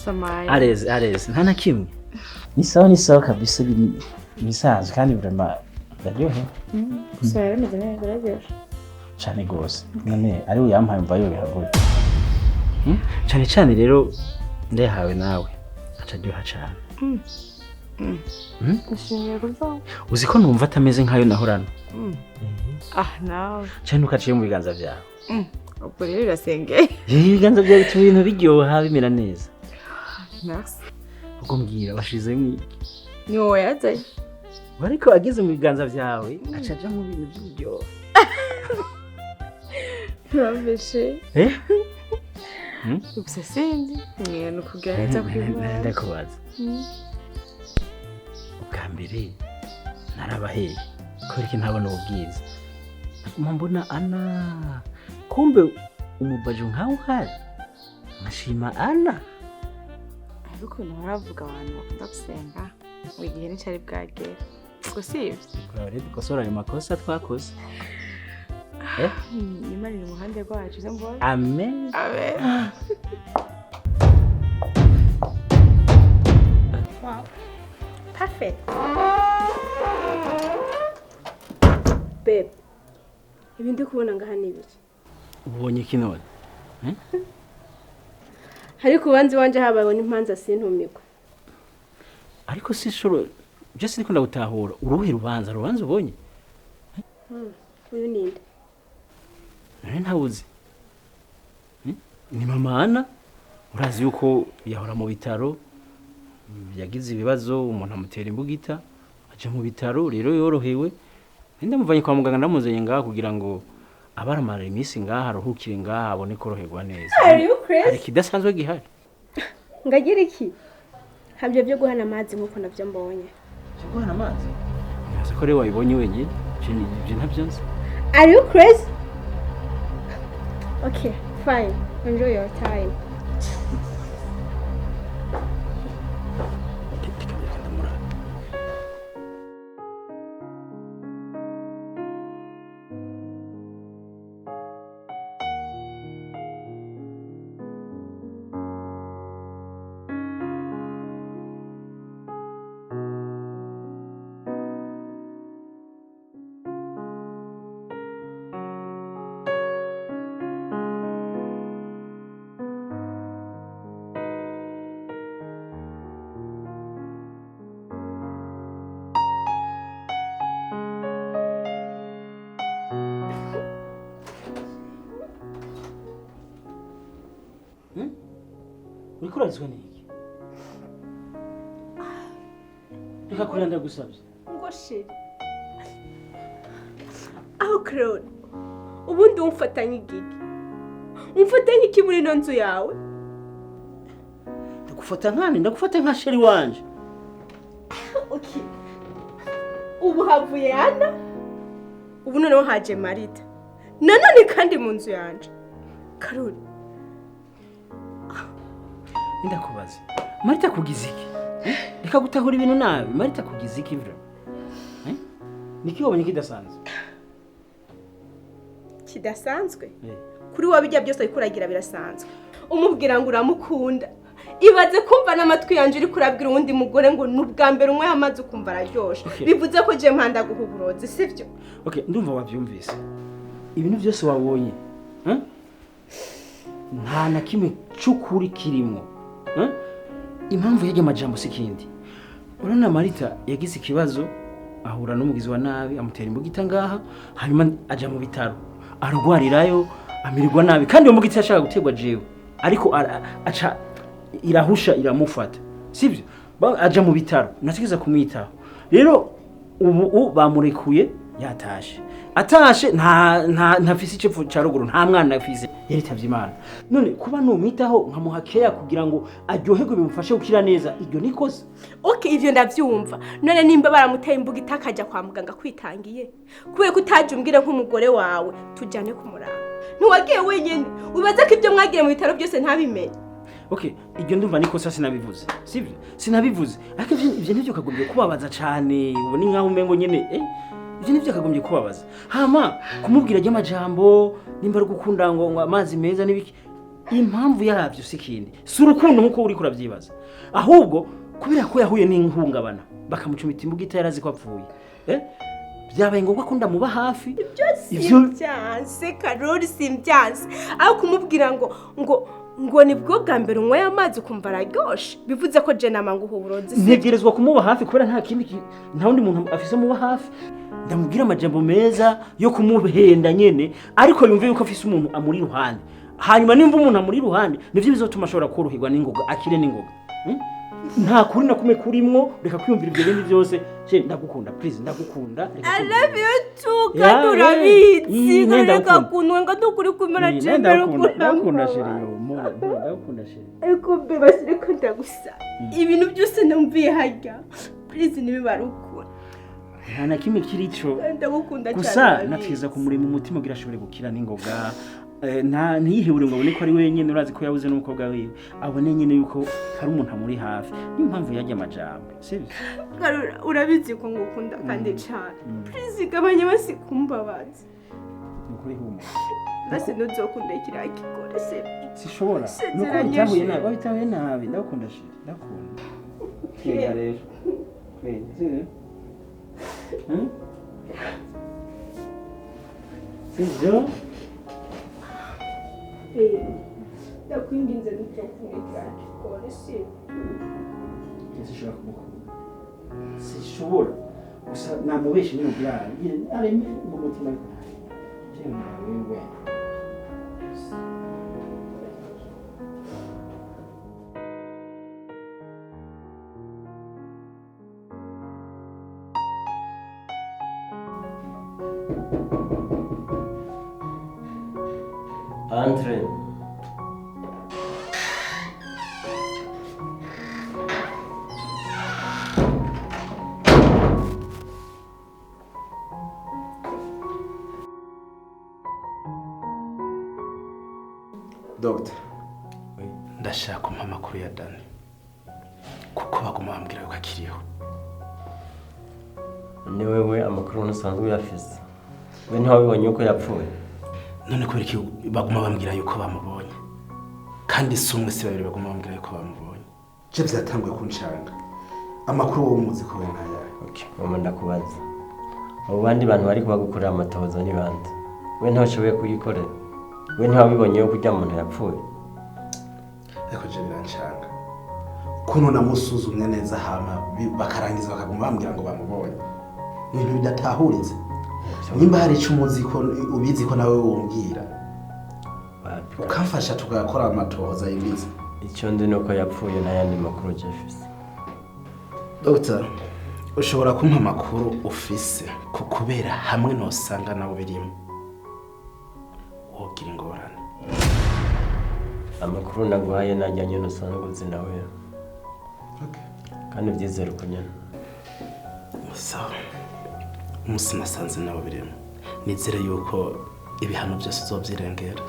Samaye. Areze nta na kimwe. Ni sawa kabisa bisanzwe kandi vraiment ndaryohe. Sera meze neza rageze. Cyane gose. None ari uyampaye mva yo bihagoye. Cyane rero ndahawe nawe. Acaryoha cyane. Ndashimye kuva. Uzi ko numva atameze nkayo nahorana. Nawe. Cyane ukaciye mu biganza byawe. Ubwo rero birasengeye. Ibiganza byawe bituma ibintu biryoha bimera neza. Merci. Ubwo mbwira bashizemo iki? Ni wowe yazaye. Ariko ageze mu biganza byawe acaja mu bintu by'iryoha. Urabeshe. Gusa sindi. Ni ukugerageza kwibona. Ndakubaza. Ubwa mbere narabaheye. Kubera ko ntabona ubwiza. Mbona Ana. Kumbe umubajo nkawe uhari. Mashima Ana. Ariko naravuga abantu bakunda gusenga. Igihe nicari bwagera. Ubwo sivyo. Rero dukosora ayo makosa twakoze. Imana iri mu ruhande rwacu se mbona. Amen. Wow. Perfect. Babe. Ibi ndi kubona ngaha ni ibiki? Ubonye kinone? Hari kubanzi wanje habaye n'impanza sintumikwa. Ariko si shoro byose niko ndagutahura. Uruhe rubanza ubonye? Uyu ninde? Ntawuzi. Ni mama Ana. Urazi yuko yahora mu bitaro. Yagize ibibazo umuntu amutera imbugita. Aje mu bitaro rero yorohewe. Ndamuvanye kwa muganga ndamuzanye ngaha kugira ngo abaramara iminsi ngaha aruhukire ngaha abone koroherwa neza. Are you crazy? Ariko idasanzwe gihari. Ngagira iki? Habyo byo guhana amazi nkuko navyo mbonye. Cyo guhana amazi? Nyaza ko rero wayibonye wenyine. Je ntabyo nzi. Are you crazy? Okay, fine. Enjoy your time. Urikurazwa niki? Reka kuranda gusabye. Ngo sheri. Aho Claude. Ubundi umfatanye igiki? Umfatanye iki muri no nzu yawe? Ndagufata nkane, ndagufata nka sheri wanje. Okay. Ubu havuye Ana. Ubu noneho haje Marita. Nanone kandi mu nzu yanje. Claude. Ndakubaza. Marita kugize iki? Reka gutahura ibintu nabi. Marita kugize iki bro? Niki wabonye kidasanzwe? Kidasanzwe? Kuri wabijya byose ikuragira birasanzwe. Umubwira ngo uramukunda. Ibaze kumva n'amatwi yanje uri kurabwira uwundi mugore ngo nubwa mbere umwe amazi ukumva araryoshe. Bivuze ko je mpanda guhuburozi sivyo? Okay, ndumva wabyumvise. Ibintu byose wabonye. Nta na kimwe cy'ukuri kirimo. Impamvu yaje amajambo sikindi. Urana Marita yagize ikibazo ahura n'umugizi wa nabi amutera imbugita ngaha hanyuma aja mu bitaro. Arugwarirayo amirigwa nabi kandi uwo mugiti yashaka gutegwa jewe. Ariko aca irahusha iramufata. Sivyo? Aja mu bitaro nategeza kumwitaho. Rero ubu bamurekuye yatashe. Atashe nta fisi cepfu ca ruguru nta mwana afise yaritavye Imana. None kuba numwitaho nkamuhakeya kugira ngo aryoherwe bimufashe gukira neza iryo nikoze. Okay, ivyo ndavyumva. None nimba baramuteye imbuga itakaja kwa muganga kwitangiye. Kuye kutaje umbwire nk'umugore wawe tujane kumuraba. Ntiwagiye wenyene. Ubibaza ko ivyo mwagiye mu bitaro byose ntabimenye. Okay, iryo ndumva nikosa sinabivuze. Sivyo? Sinabivuze. Ariko ivyo nivyo kagombye kubabaza cyane. Ubone nkaho umengo nyene ivyo nivyo kagombye kubabaza. Hama kumubwira ry'amajambo nimba ari gukunda ngo amazi meza nibiki impamvu yabyo sikindi si urukundo nkuko uri kurabyibaza ahubwo kubera ko yahuye n'inhungabana bakamucumita imbugita yarazi ko apfuye byabaye ngombwa ko ndamuba hafi ibyo byanse Karori simbyanse aho kumubwira ngo nibwo bwa mbere unyweye amazi ukumva araryoshe bivuze ko je namanga uburozi ntegerezwa kumuba hafi kubera nta wundi muntu afise muba hafi ndamubwira amajambo meza yo kumuhenda nyene ariko yumve yuko afise umuntu amuri iruhande hanyuma nimba umuntu amuri iruhande nivyo bizotuma ashobora koroherwa n'ingoga akire n'ingoga nta kuri na kumwe kurimwo reka kwiyumvira ibyo bindi byose je ndagukunda please ndagukunda I love you too kadurabizi reka kunwe ngo dukuri kumera jembere ndagukunda sheri ndagukunda sheri ariko bebasire ko ndagusa ibintu byose numviye hajya please nibibarukura nta na kimwe kirico ndagukunda cyane gusa natwiza kumurema umutima ugira ashobore gukira n'ingoga ntiyihebure ngo abone ko ari wenyine urazi ko yabuze n'umukobwa wiwe abone nyine yuko hari umuntu amuri hafi niyo mpamvu yajya amajambo sibyo Karora urabizi ko ngukunda kandi cyane please gabanya basi kumbabaza nukuri humura basi nuzokunda kiriya kigore se sishobora nuko bitahuye nabi ndakunda shiri ndakunda kera rero sibyo ndakwinginze ntukumvikana kigore se sishobora kumukunda sishobora gusa namubeshe n'umubwira areme mu mutima wewe Entre. Doctor, ndashaka umpa amakuru ya Dani kuko baguma bambwira yuko akiriho. Ni wewe amakuru ntusanzwe uyafise. We ntawabibonye uko yapfuye. None kubera iki baguma bambwira yuko bamubonye kandi si umwe si babiri baguma bambwira yuko bamubonye. je byatanguye kunshanga amakuru wo muzi ko nkaya. Okay, mama ndakubaza. Abo bandi bantu bari kubagukorera amatohoza ni bande? We ntawashoboye kuyikorera. We ntawabibonye yuko ujya muntu yapfuye. Ariko je biranshanga kuno namusuzumye neza hama bakarangiza bakaguma bambwira ngo bamubonye. Ibintu bidatahuritse. Nimba hari cyumuzi ko ubizi ko nawe wombwira ukamfasha tugakora amatohoza y'imizi. Icyo ndi nuko yapfuye n'ayandi makuru Jeffs. Doctor, ushobora kumpa amakuru ufise kukubera hamwe nosanga nawe birimo wogira ingorane. Amakuru naguhaye najyanye n'usanzwe uzi nawe. Okay. Kandi byizere ko nyene. Sawa. Umunsi nasanze nawe birimo nizere yuko ibihano byose uzobyirengera.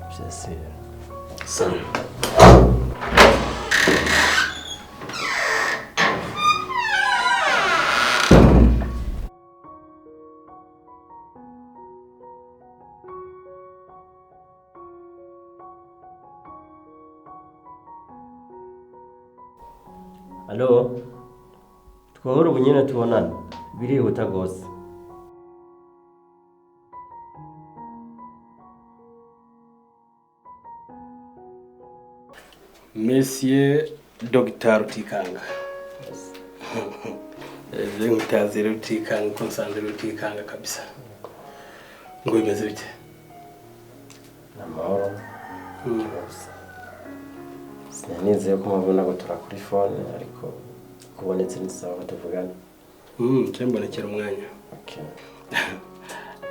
Byose. Sawa. Allo? Twahora ubu nyine tubonana birihuta gose. Monsieur Dr. Rutikanga. Je ngutazi Rutikanga konsanze Rutikanga kabisa. Ngo bimeze bite? Namahoro. Sinanize ko mubona ko turakuri phone ariko kubonetse ni sawa tuvugana. Cyembonekera umwanya. Okay.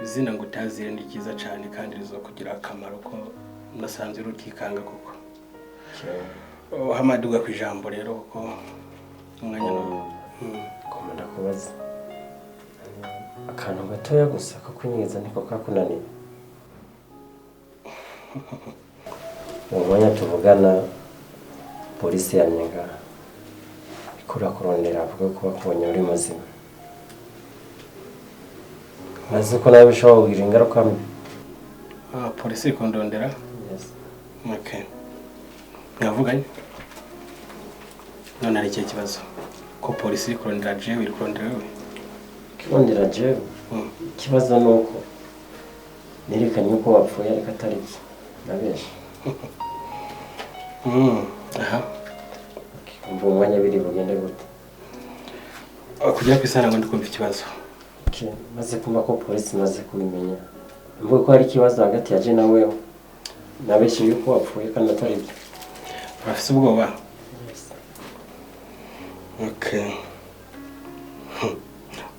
Izina ngutazire ni cyiza cyane kandi rizokugira akamaro ko nasanze Rutikanga koko. Okay. Hamaduga ku ijambo rero ko umwanya komanda kubaza. Akantu gatoya gusa ko kwinyeza niko kakunaniye. Mu mwanya tuvugana polisi yanyenga ikura kurondera avuga ko bakubonye uri muzima. Maze ko nawe bishobora kugira ingaruka mbi. Polisi kondondera Okay. Mwavuganye? None hari ikihe kibazo? Ko polisi iri kurondera jewe, iri kurondera wewe? Kirondera jewe. Ikibazo ni uko nerekanye uko wapfuye ariko atari byo. Nabeshe. Aha. Umva umwanya biri bugende gute? Kugera ku isana ngo ndikumva ikibazo. Okay. Maze kumva ko polisi maze kubimenya. Mvuga ko hari ikibazo hagati ya je na wewe. Nabeshe yuko wapfuye kandi atari byo. Urafise ubwoba? Okay.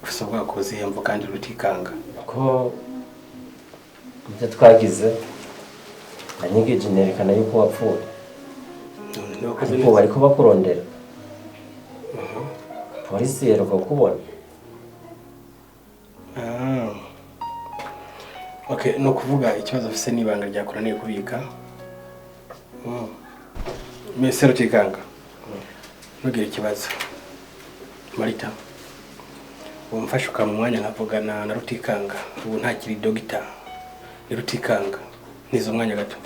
Ufise ubwoba ko uzihemva kandi rutikanga. Ko ibyo twagize anyigeje nerekana yuko wapfuye. Ariko bari kuba kurondera. Polisi yeruka kubona. Okay, no kuvuga ikibazo afise nibanga ryakoraniye kubika. Mesero tikanga. Nugira ikibazo. Marita. Umfasha ukamwanya nkavugana na Rutikanga. Ubu ntakiri dogita. Ni Rutikanga. Nizo mwanya gato.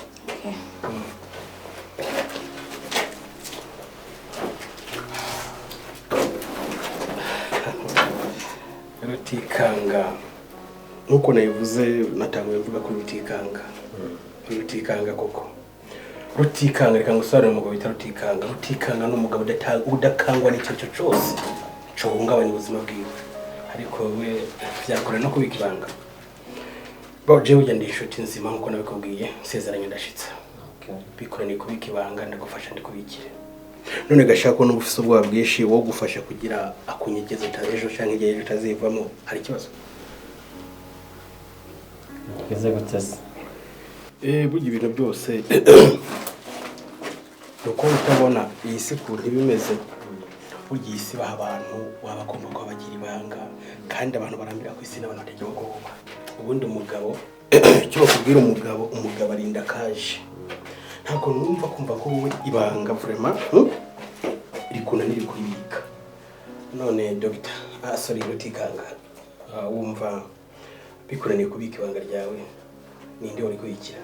Rutikanga. Nuko nayivuze natanguye mvuga ko Rutikanga. Rutikanga koko. Rutikanga reka ngusore umugabo bita Rutikanga. Rutikanga no mugabo udakangwa n'icyo cyose. Cohungabanya ubuzima bwiwe. Ariko we byakora no kubika ibanga. Baje ugenda inshuti nzima nkuko nabikubwiye sezeranye ndashitsa. Okay. Bikora ni kubika ibanga ndagufasha ndikubikire. None gashaka no ufise ubwa bwishi wo gufasha kugira akunyegeza ejo cyangwa igihe ejo tazivamo hari kibazo. Kize gutese. Burya ibintu byose nuko utabona iyi si kuntu bimeze. Burya isi baha abantu wabagomba ko bagira ibanga kandi abantu barambira ku isi n'abantu bategeye ubwoba. Ubundi umugabo cyo bakubwira umugabo arinda kaje. Ntabwo numva kumva ko wowe ibanga vraiment rikuna niri kubika. None Dr. Sorry Rutikanga. Wumva bikuraniye kubika ibanga ryawe ninde uri kubikira?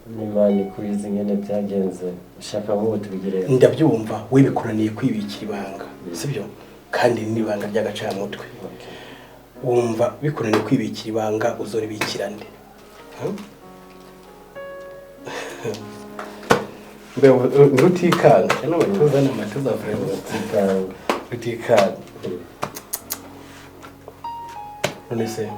Nimani kuyizi ngene byagenze ushaka ngo tubigire. Ndabyumva we bikuraniye kwibikira ibanga sibyo kandi n'ibanga ry'agacamutwe. Wumva bikuraniye kwibikira ibanga uzoribikirande. Rutikanga no batuza n'amatuza vraiment Rutikanga. None se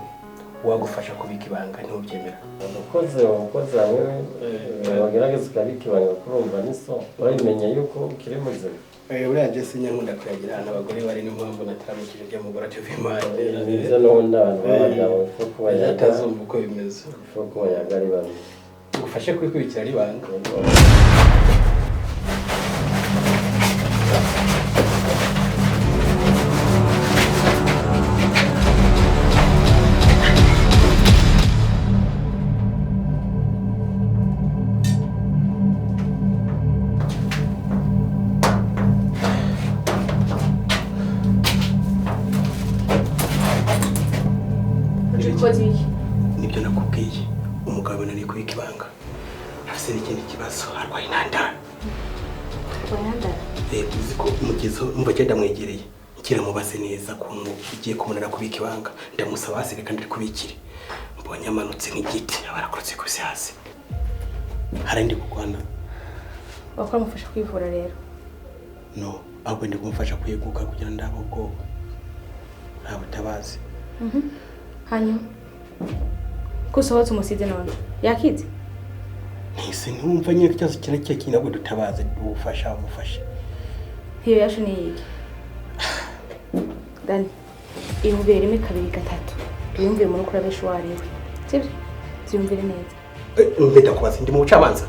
wagufasha kubika ibanga ntubyemera? Umukozi wewe wagerageza kubika ibanga kurumva niso wamenye yuko kiri muzima. Uriya Jesse nyankunda kuyagira n'abagore bari n'impamvu nataramukije bya mugora TV Nizo nonda abantu kuko yatazumva uko bimeze. Kuko yagari bari. Ufashe kwikubikira ibanga. Nibyo nakubwiye umugabo nani kubika ibanga. Afise n'ikindi kibazo arwaye intandara. Uziko umugezo umva cyenda mwegereye. Kira mubase neza kuntu ugiye kumunara kubika ibanga. Ndamusaba hasi kandi ari kubikire. Mbonye amanutse nk'igiti abarakorotse kuri hasi. Harindi kugwana. Bakora mufasha kwivura rero. No, ahubwo ndi kumufasha kuyeguka kugira ndabo ubwo. Ntabutabazi. Hanyuma kusohotse umusize none yakize nise ntumva nyine cyazo kireke kinabwo dutabaze ubufasha umufasha hiyo yasho ni yiki Dani ihubere rimwe kabiri gatatu yumvire mu rukura besho wariwe sibyo ziyumvire neza mbeda kubaza ndi mu bucamanza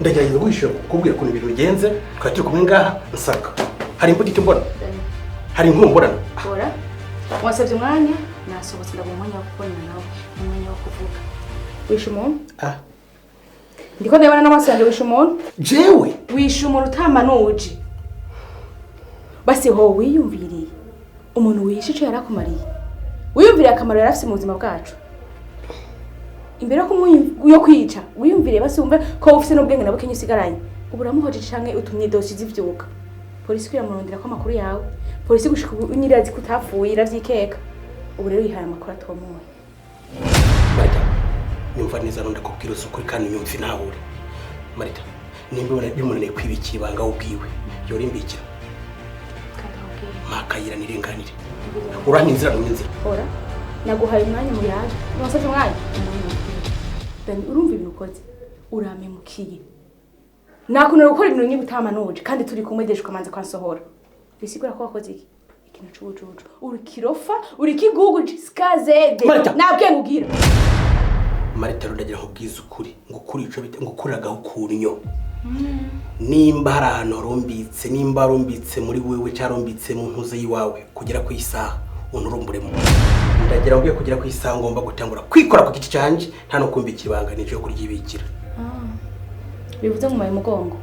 ndagerageza guhishira kubwira kuntu ibintu bigenze twari turi kumwe ngaha nsaka hari imbuto mbona hari inkuru mbona ora wasabye umwanya nasohotse ndabona umwanya wo kubonana nawe umwanya wo kuvuga wishe umuntu ndiko ndabona n'amaso yanjye wishe umuntu jewe wishe umuntu utamanuje basi ho wiyumviriye umuntu wishe ico yarakumariye wiyumviriye akamaro yarafise mu buzima bwacu imbere yo kwica wiyumvire basumve ko ufise n'ubwenge nabo kenye usigaranye ubu uramuhoje canke utumye dosi zivyuka polisi kwiyamurondera ko amakuru yawe polisi gushika ubu nyirazi kutapfuye iravyikeka ubu rero yihaye amakuru atomoye Marita nyumva neza ronda kubwira ukuri kandi nyumva nahure Marita nimba bimunaniye kwibikira ibanga ubwiwe yorimbikira makayira nirenganire uranizira n'inzira ora naguhaye umwanya mu yaje wasavye umwanya Dani urumva ibintu ukoze uramemukiye nakunira gukora ibintu niba utamanuje kandi turi kumwe desho kamanze kwansohora bisigura ko wakoze iki ikintu c'ubujuju uri kirofa uri kigugu skazede nabwe ngugira Marita rudagira nkubwiza ukuri ngo kuri ico bite ngo kuragaho kunyo nimba hari ahantu rombitse nimba rombitse muri wewe cyarombitse mu ntuze yiwawe kugera ku isaha unurumburemo ndagira ngo kugera ku isaha ngomba gutangura kwikora ku giti canje nta no kumbikira ibanga n'icyo kuryibikira bivuze mu maye mugongo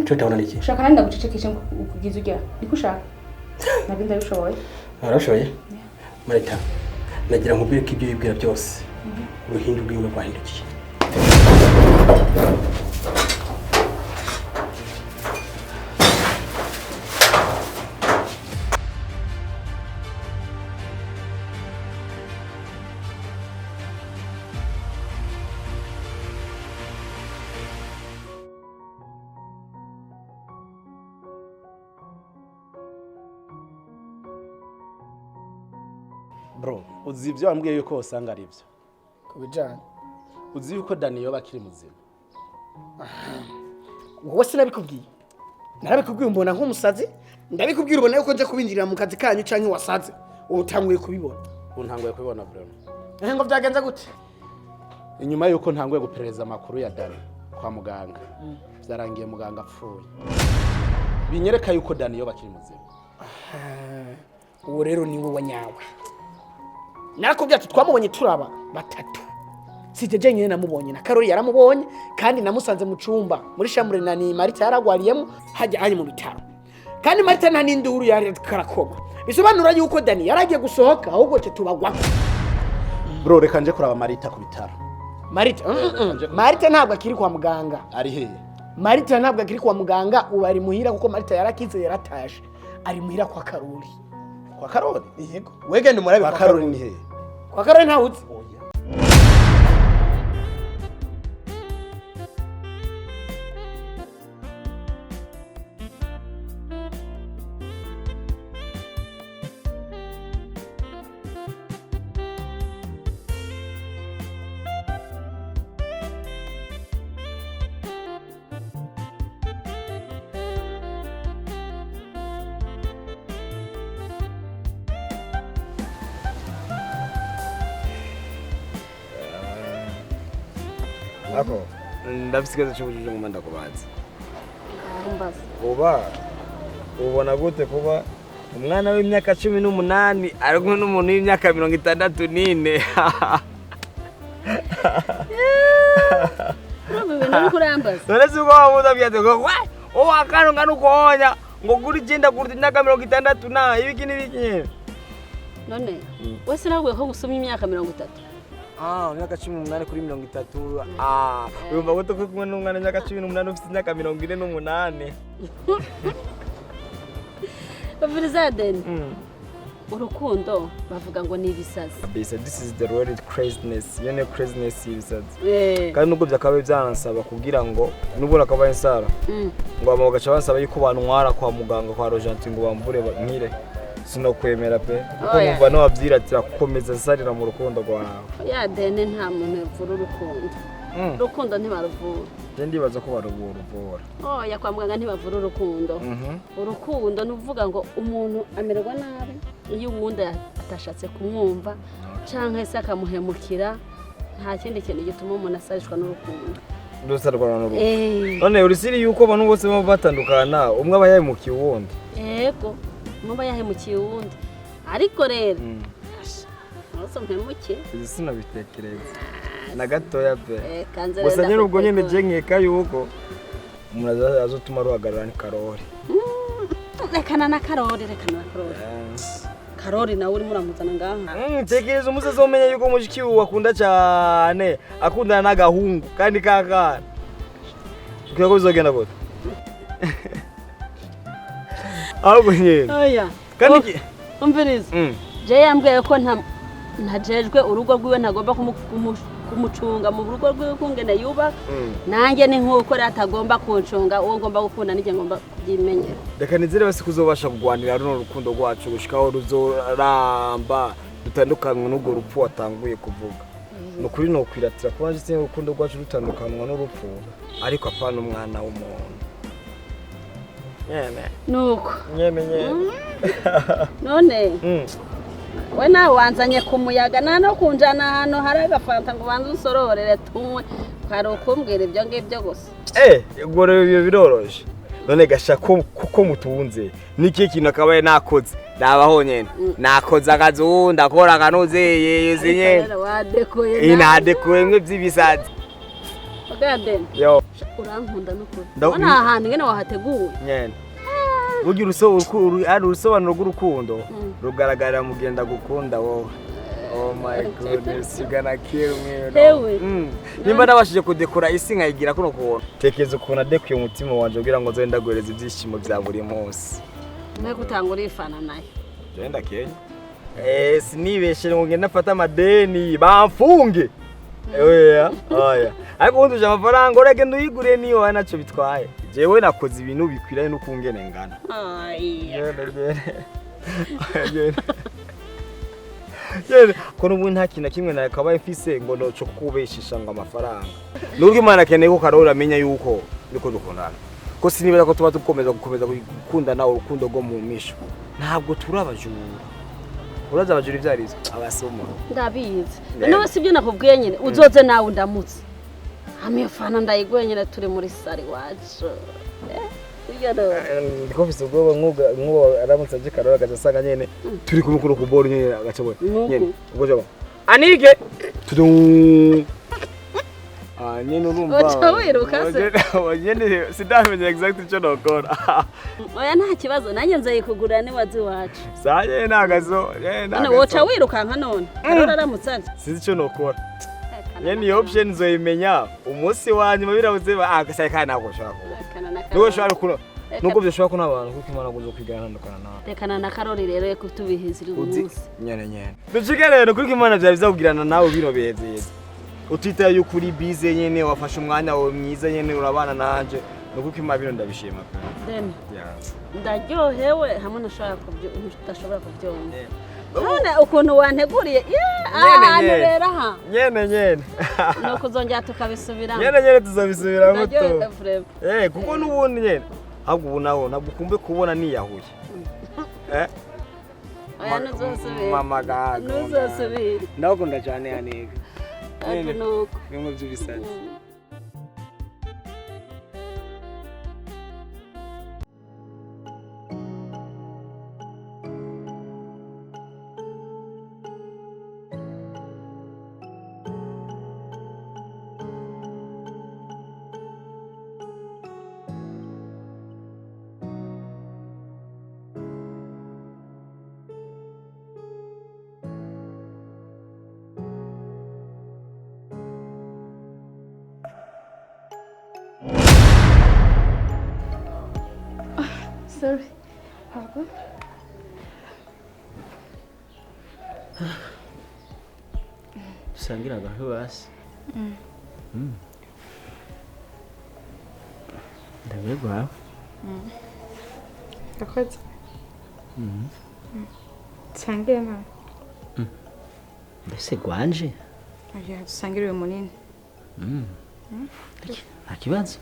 cyo tabona niki shaka nandi ndagucecekesha kugiza ujya niko ushaka nabinda bishoboye arashoboye Marita nagira ngo mbire ko ibyo yibwira byose uruhindu rwiwe rwahindukiye Bro, uzi ibyo wambwiye yuko usanga ari byo. Kubijanye. Uzi yuko Dani yoba akiri muzima. Wowe sinabikubwiye. Narabikubwiye mbona nk'umusazi, ndabikubwira ubona yuko nje kubinjirira mu kazi kanyu canke wasaze. Utanguye kubibona. Untanguye kubibona Bruno. Ngo byagenze gute? Inyuma yuko ntanguye guperereza amakuru ya Dani kwa muganga. Byarangiye muganga apfuye. Binyereka yuko Dani yoba akiri muzima. Uwo rero ni wowe wanyawe. Nakubwiye ati twamubonye turaba batatu. Sije nyine namubonye na Karori yaramubonye kandi namusanze mu cumba muri chambre na ni Marita yaragwariyemo hajya ari mu bitaro. Kandi Marita nta n'induru yari karakoma. Bisobanura yuko Dani yaragiye gusohoka ahubwo cyo tubagwa. Bro reka nje kuraba Marita ku bitaro. Marita Marita ntabwo akiri kwa muganga. Ari he? Marita ntabwo akiri kwa muganga ubu ari muhira kuko Marita yarakize yaratashe. Ari muhira kwa Karori. Kwa Karori? Yego. Wegende murabe kwa Karori ni he? Kwa Karori nta uzi. Ako, ndabisigaza cy'ubujuje mu manda kubanza. Mbaza. Ubona gute kuba umwana w'imyaka 18 ari kumwe n'umuntu w'imyaka 64? None kurambaza. None siko wabuza byate ngo wa o akano ngano konya ngo kuri genda kuri imyaka 60 na ibiki nibiki. None wese nabwo ko gusoma imyaka 30. Imyaka 18 kuri 30. Urumva gute ko kumwe n'umwana w'imyaka 18 ufite imyaka 48? Bavurizadeni. Urukundo bavuga ngo ni ibisazi. This is the word craziness. You know craziness ibisazi. Kandi nubwo byakabaye byanansaba kugira ngo nubwo akabaye insara. Ngo amugaca bansaba yuko bantwara kwa muganga kwa Rojanti ngo bamvure nkire. Sino kwemera pe. Kuko numva no wabyira ati akomeza sarira mu rukundo rwawe. Ya dene nta muntu uvura urukundo. Urukundo ntibaruvura. Je ndibaza ko baruvura. Ya kwa muganga ntibavura urukundo. Urukundo nuvuga ngo umuntu amererwa nabi iyo uwundi atashatse kumwumva canke se akamuhemukira nta kindi kintu gituma umuntu asarishwa n'urukundo. Ndusarwana n'urukundo. None urisiri yuko abantu bose batandukana umwe aba yahemukiye uwundi. Yego. Mumba yahemukiye uwundi. Ariko rero Nose mpemukiye. Sinabitekereza. Na gatoya pe. Kanze gusa nyine ubwo nyine je nkeka yuko umuntu azotuma ruhagarara ni Karori. Rekana na Karori. Karori nawe uri muramuzana ngaha. Tekereza umusaza umenya yuko mushiki we akunda cyane, akundana n'agahungu kandi kakana. Ukiko bizogenda gute? Ahubwo nyene. Oya. Kandi umviriza. Je yambwiye ko ntajejwe urugo rwiwe ntagomba kumucunga mu rugo rwiwe kungene yuba. Nanjye ni nkuko ratagomba kuncunga uwo ngomba gukunda nije ngomba kubyimenyera. Reka nizere basi kuzobasha kugwanira runo rukundo rwacu gushikaho ruzoramba rutandukanwa n'ubwo rupfu watanguye kuvuga. Nukuri no kwiratira kuba nje urukundo rwacu rutandukanwa n'urupfu ariko apana umwana w'umuntu. Nyene. Nuko. Nyene. None. We nawe wanzanye ku muyaga no kunjana hano hari agafanta ngo banze usororere tumwe kwari ukumbwira ibyo ngibyo gusa. Ubwo rero ibyo biroroje. None gasha kuko mutunze niki kintu akabaye nakoze ndabaho nyene nakoze akazunda akora kanozeye nyene wadekoye inadekoye mwe by'ibisazi Gaden yo urankunda n'ukuri ubona ahantu ngene wahateguye nyene burya urusobanuro rw'urukundo rugaragarira mugenda gukunda wowe. Oh my goodness, you gonna kill me. Ewe. Nimba nabashije kudekora isi nkayigira kuno kubona. Tekeza ukuntu adekuye umutima wanje kugira ngo nzenda guhereza ibyishimo bya buri munsi. Mwe kutangura ifana naye. Genda Kenya. Sinibeshere ngo ngenda afata amadeni bamfunge. Oya. Ariko unduje amafaranga uragenda uyigure niyo wana cyo bitwaye. Jewe nakoze ibintu bikwiraye no kungene ngana. Kono ubu nta kintu kimwe na kabaye mfise ngo no cyo kubeshisha ngo amafaranga. Nubwo Imana keneye ko Karori amenya yuko niko dukundana. Ko sinibera ko tuba dukomeza gukundana urukundo rwo mu misho. Ntabwo turabajura. Uraza abajura ivyarizo abasoma. Ndabizi. None sibyo nakubwiye nyene uzoze nawe undamutse. Hamiye fana ndayigwe nyene turi muri sari wacu. Ndiko mfise ubwoba nk'uwo aramutse aje Karori akazasanga nyene turi kumukuru ku boro nyene agacabona nyene ubwo jaba anige tudum nyene urumva wawiruka se nyene sidamenye exactly cyo nokora oya nta kibazo nanjye nzayikugurira ni wazi wacu saye nagazo none woca wirukanka none Karori aramutse aje sinzi cyo nokora nyene option zoyimenya umunsi wanyuma birabuze agasaye kana nako shaka Nuko shaka kuno nuko byo kuna abantu kuko Imana guzo kwigana ntandukana nawe rekana na Karori rero yo kutubihizira umunsi nyene ducike rero kuko Imana byabiza kugirana nawe bino beheze utitaye y'ukuri bize nyene wafashe umwanya wawe mwiza nyene urabana nanje nuko Imana bino ndabishima then ndaryohewe hamwe nashaka kubyo udashobora kubyonga none ukuntu wanteguriye rero aha nyene nuko uzongera tukabisubiramo nyene tuzabisubiramo to kuko nubundi nyene ahubwo ubu naho ntabwo kumbe kubona niyahuye aya nuzosubira mama gaga nuzosubira ndakunda cyane yanega nuko bimwe by'ubisazi Sorry. Pardon? Sangira gaho basi. Ndabegwa. Gakoze. Sangira na. Mbese gwanje? Oya, sangiriwe munini. Nta kibazo.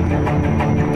cyane